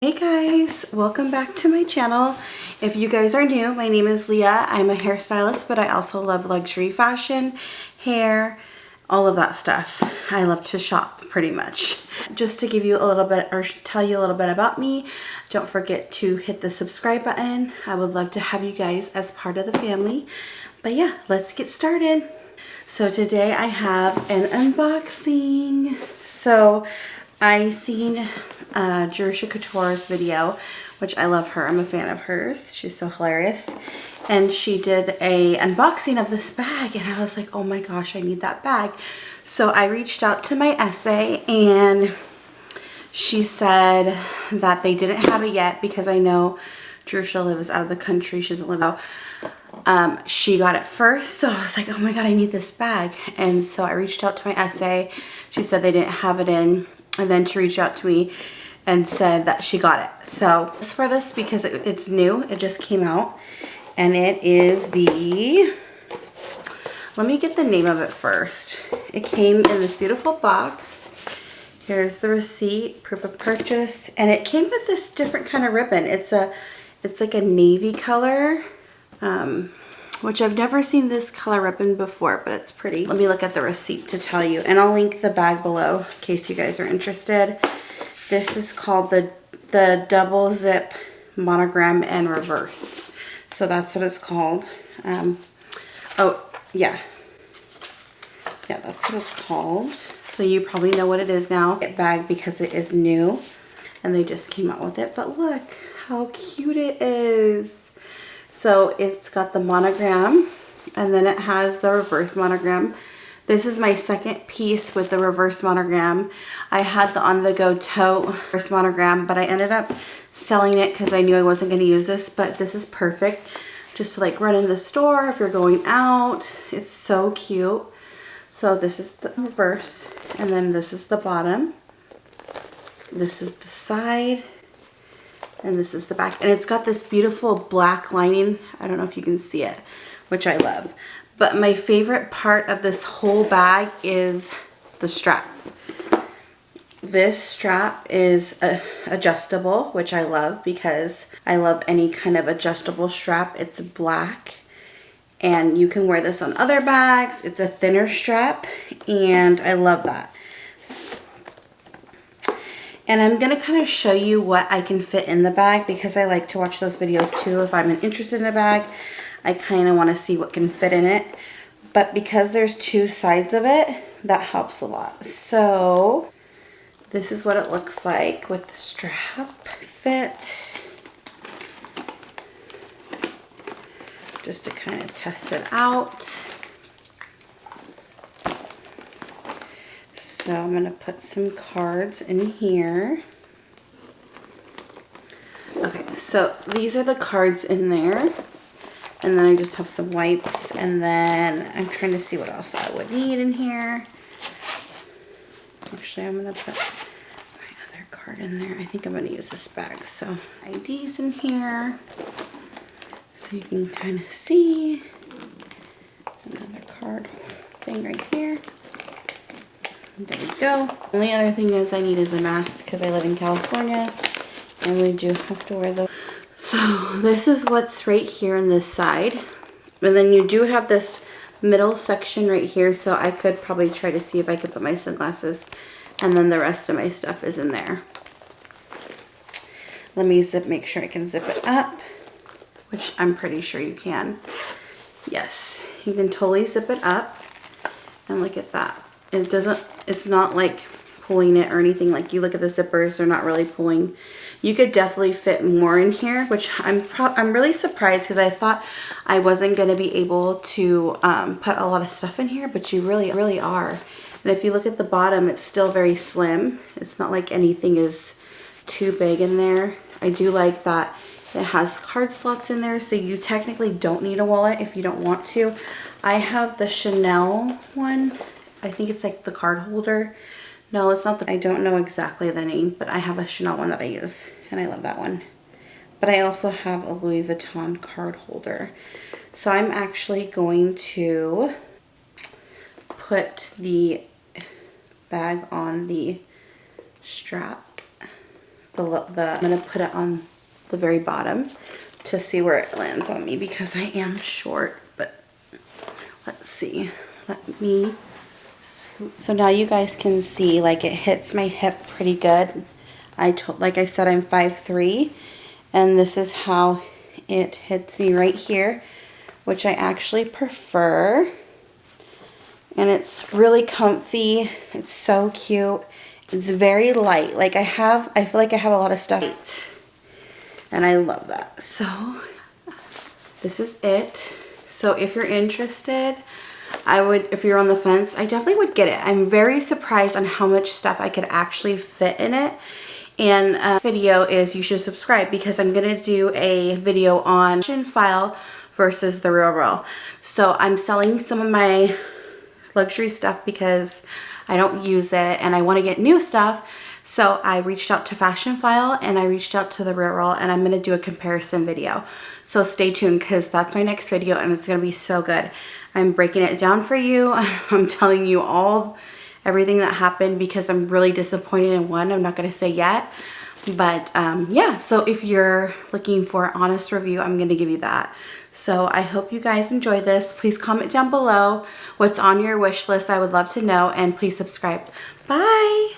Hey guys, welcome back to my channel. If you guys are new, my name is Leah. I'm a hairstylist, but I also love luxury fashion, hair, all of that stuff. I love to shop pretty much. Just to give you a little bit or tell you a little bit about me, don't forget to hit the subscribe button. I would love to have you guys as part of the family. But yeah, let's get started. So today I have an unboxing. So I seen Jerusha Couture's video, which I love her. I'm a fan of hers. She's so hilarious. And she did a unboxing of this bag and I was like, oh my gosh, I need that bag. So I reached out to my essay and she said that they didn't have it yet because I know Jerusha lives out of the country. She doesn't live out. She got it first, so I was like, oh my god, I need this bag. And so I reached out to my essay. She said they didn't have it in, and then she reached out to me and said that she got it. So it's for this because it's new. It just came out, and it is the, let me get the name of it first. It came in this beautiful box. Here's the receipt, proof of purchase, and it came with this different kind of ribbon. It's like a navy color. Which I've never seen this color ribbon before, but it's pretty. Let me look at the receipt to tell you, and I'll link the bag below in case you guys are interested. This is called the double zip monogram and reverse. So that's what it's called. Oh, yeah. Yeah, that's what it's called. So you probably know what it is now. Bag because it is new, and they just came out with it. But look how cute it is. So it's got the monogram and then it has the reverse monogram. This is my second piece with the reverse monogram. I had the on-the-go tote reverse monogram, but I ended up selling it because I knew I wasn't going to use this. But this is perfect just to like run in the store if you're going out. It's so cute. So this is the reverse and then this is the bottom. This is the side. And this is the back. And it's got this beautiful black lining. I don't know if you can see it, which I love. But my favorite part of this whole bag is the strap. This strap is adjustable, which I love because I love any kind of adjustable strap. It's black. And you can wear this on other bags. It's a thinner strap. And I love that. And I'm going to kind of show you what I can fit in the bag because I like to watch those videos too. If I'm interested in a bag, I kind of want to see what can fit in it. But because there's two sides of it, that helps a lot. So this is what it looks like with the strap fit. Just to kind of test it out. So I'm going to put some cards in here. Okay, so these are the cards in there. And then I just have some wipes. And then I'm trying to see what else I would need in here. Actually, I'm going to put my other card in there. I think I'm going to use this bag. So IDs in here. So you can kind of see. Another card thing right here. There we go. Only other thing is I need is a mask because I live in California and we do have to wear those. So this is what's right here on this side. And then you do have this middle section right here, so I could probably try to see if I could put my sunglasses, and then the rest of my stuff is in there. Let me make sure I can zip it up, which I'm pretty sure you can. Yes, you can totally zip it up. And look at that. It's not like pulling it or anything. Like you look at the zippers, they're not really pulling. You could definitely fit more in here, which I'm really surprised because I thought I wasn't going to be able to put a lot of stuff in here, but you really are. And if you look at the bottom, it's still very slim. It's not like anything is too big in there. I do like that it has card slots in there, so you technically don't need a wallet if you don't want to. I have the Chanel one. I think it's like the card holder. No, it's not. I don't know exactly the name, but I have a Chanel one that I use, and I love that one. But I also have a Louis Vuitton card holder. So I'm actually going to put the bag on the strap I'm gonna put it on the very bottom to see where it lands on me because I am short, but let's see. So now you guys can see, like, it hits my hip pretty good. Like I said, I'm 5'3", and this is how it hits me right here, which I actually prefer. And it's really comfy. It's so cute. It's very light. Like I feel like I have a lot of stuff, and I love that. So this is it. So if you're interested, if you're on the fence, I definitely would get it. I'm very surprised on how much stuff I could actually fit in it. And this video is, you should subscribe because I'm gonna do a video on fashion file versus the real. So I'm selling some of my luxury stuff because I don't use it and I want to get new stuff. So I reached out to Fashion File and I reached out to the Real, and I'm going to do a comparison video. So stay tuned because that's my next video and it's going to be so good. I'm breaking it down for you. I'm telling you everything that happened because I'm really disappointed in one. I'm not going to say yet. But yeah, so if you're looking for an honest review, I'm going to give you that. So I hope you guys enjoy this. Please comment down below what's on your wish list. I would love to know, and please subscribe. Bye.